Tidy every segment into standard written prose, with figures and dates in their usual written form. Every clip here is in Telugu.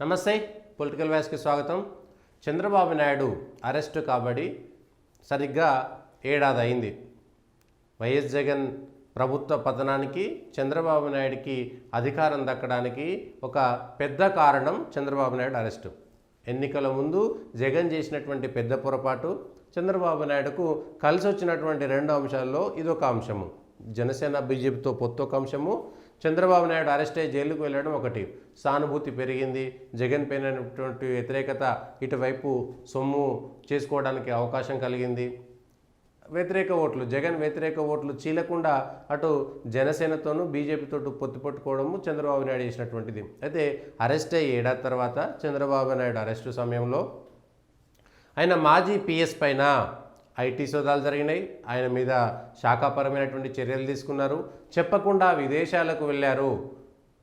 నమస్తే పొలిటికల్ వ్యాస్కి స్వాగతం. చంద్రబాబు నాయుడు అరెస్టు కాబడి సరిగ్గా ఏడాది అయింది. వైఎస్ జగన్ ప్రభుత్వ పతనానికి చంద్రబాబు నాయుడికి అధికారం దక్కడానికి ఒక పెద్ద కారణం చంద్రబాబు నాయుడు అరెస్టు. ఎన్నికల ముందు జగన్ చేసినటువంటి పెద్ద పొరపాటు, చంద్రబాబు నాయుడుకు కలిసి వచ్చినటువంటి రెండు అంశాల్లో ఇదొక అంశము. జనసేన బీజేపీతో పొత్తు ఒక అంశము, చంద్రబాబు నాయుడు అరెస్ట్ అయ్యి జైలుకు వెళ్ళడం ఒకటి. సానుభూతి పెరిగింది, జగన్ పైనటువంటి వ్యతిరేకత ఇటువైపు సొమ్ము చేసుకోవడానికి అవకాశం కలిగింది. వ్యతిరేక ఓట్లు, జగన్ వ్యతిరేక ఓట్లు చీలకుండా అటు జనసేనతోనూ బీజేపీతో పొత్తు పట్టుకోవడము చంద్రబాబు నాయుడు చేసినటువంటిది. అయితే అరెస్ట్ అయ్యి ఏడాది తర్వాత చంద్రబాబు నాయుడు అరెస్టు సమయంలో ఆయన మాజీ పిఎస్ పైన ఐటీ సోదాలు జరిగినాయి. ఆయన మీద శాఖాపరమైనటువంటి చర్యలు తీసుకున్నారు. చెప్పకుండా విదేశాలకు వెళ్ళారు,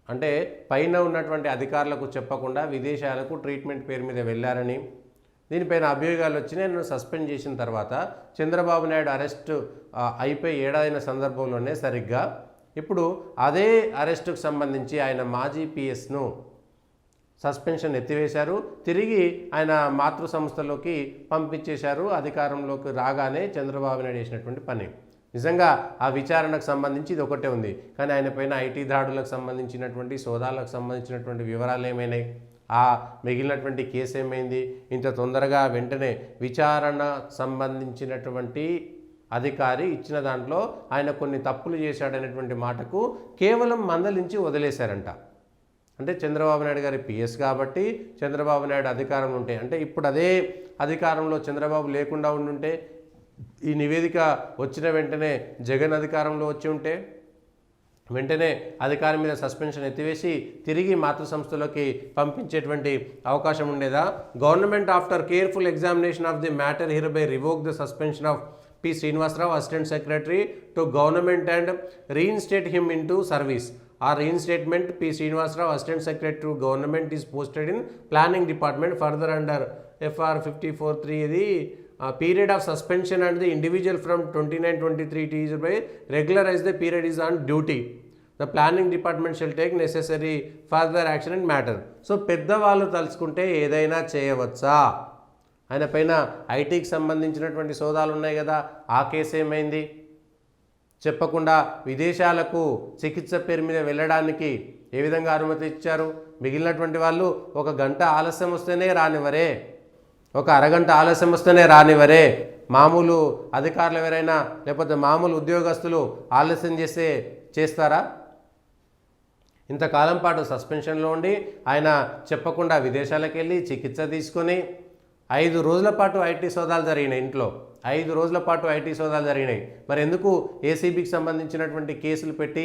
అంటే పైన ఉన్నటువంటి అధికారులకు చెప్పకుండా విదేశాలకు ట్రీట్మెంట్ పేరు మీద వెళ్ళారని, దీనిపైన అభియోగాలు వచ్చి నేను సస్పెండ్ చేసిన తర్వాత చంద్రబాబు నాయుడు అరెస్టు అయిపోయి ఏడాదిన సందర్భంలోనే సరిగ్గా ఇప్పుడు అదే అరెస్టుకు సంబంధించి ఆయన మాజీ పిఎస్ను సస్పెన్షన్ ఎత్తివేశారు, తిరిగి ఆయన మాతృ సంస్థలోకి పంపించేశారు. అధికారంలోకి రాగానే చంద్రబాబు నాయుడు చేసినటువంటి పని. నిజంగా ఆ విచారణకు సంబంధించి ఇది ఒకటే ఉంది, కానీ ఆయన పైన ఐటీ దాడులకు సంబంధించినటువంటి సోదాలకు సంబంధించినటువంటి వివరాలు ఏమైనాయి, ఆ మిగిలినటువంటి కేసు ఏమైంది, ఇంత తొందరగా వెంటనే విచారణ సంబంధించినటువంటి అధికారి ఇచ్చిన దాంట్లో ఆయన కొన్ని తప్పులు చేశాడనేటువంటి మాటకు కేవలం మందలించి వదిలేశారంట. అంటే చంద్రబాబు నాయుడు గారి పిఎస్ కాబట్టి చంద్రబాబు నాయుడు అధికారం ఉంటే, అంటే ఇప్పుడు అదే అధికారంలో చంద్రబాబు లేకుండా ఉండుంటే, ఈ నివేదిక వచ్చిన వెంటనే జగన్ అధికారంలో వచ్చి ఉంటే వెంటనే అధికారం మీద సస్పెన్షన్ ఎత్తివేసి తిరిగి మాతృ సంస్థలోకి పంపించేటువంటి అవకాశం ఉండేదా? Government after careful examination of the matter hereby revoke the suspension of P Srinivasarao, assistant secretary to government and reinstate him into service. Our reinstatement P. Srinivasrao, Assistant Secretary to Government, is posted in Planning Department. Further under FR 54(3), the period of suspension and the individual from 29-23 is by regularize the period is on duty. The Planning Department shall take necessary further action and matter. So పెద్దవాళ్ళు తలుచుకుంటే ఏదైనా చేయవచ్చా? ఆయన పైన ఐటీకి సంబంధించినటువంటి సోదాలు ఉన్నాయి కదా, ఆ కేసు ఏమైంది? చెప్పకుండా విదేశాలకు చికిత్స పేరు మీద వెళ్ళడానికి ఏ విధంగా అనుమతి ఇచ్చారు? మిగిలినటువంటి వాళ్ళు ఒక గంట ఆలస్యం వస్తేనే రానివ్వరే, ఒక అరగంట ఆలస్యం వస్తేనే రానివ్వరే. మామూలు అధికారులు ఎవరైనా లేకపోతే మామూలు ఉద్యోగస్తులు ఆలస్యం చేస్తారా? ఇంతకాలం పాటు సస్పెన్షన్లో ఉండి ఆయన చెప్పకుండా విదేశాలకు వెళ్ళి చికిత్స తీసుకొని 5 రోజుల పాటు ఐటీ సోదాలు జరిగినాయి. ఇంట్లో 5 రోజుల పాటు ఐటీ సోదాలు జరిగినాయి. మరి ఎందుకు ఏసీబీకి సంబంధించినటువంటి కేసులు పెట్టి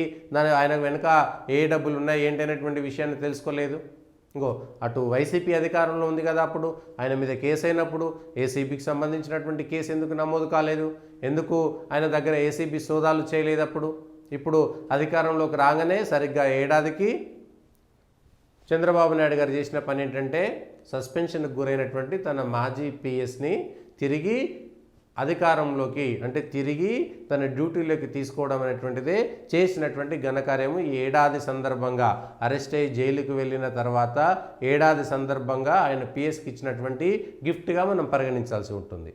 ఆయన వెనుక ఏ డబ్బులు ఉన్నాయి ఏంటి అనేటువంటి విషయాన్ని తెలుసుకోలేదు? ఇంకో అటు వైసీపీ అధికారంలో ఉంది కదా, అప్పుడు ఆయన మీద కేసు అయినప్పుడు ఏసీబీకి సంబంధించినటువంటి కేసు ఎందుకు నమోదు కాలేదు? ఎందుకు ఆయన దగ్గర ఏసీబీ సోదాలు చేయలేదు? ఇప్పుడు అధికారంలోకి రాగానే సరిగ్గా ఏడాదికి చంద్రబాబు నాయుడు గారు చేసిన పని ఏంటంటే సస్పెన్షన్కు గురైనటువంటి తన మాజీ పిఎస్ని తిరిగి అధికారంలోకి, అంటే తిరిగి తన డ్యూటీలోకి తీసుకోవడం అనేటువంటిదే చేసినటువంటి ఘనకార్యము. ఈ ఏడాది సందర్భంగా అరెస్ట్ అయ్యి జైలుకు వెళ్ళిన తర్వాత ఏడాది సందర్భంగా ఆయన పిఎస్కి ఇచ్చినటువంటి గిఫ్ట్గా మనం పరిగణించాల్సి ఉంటుంది.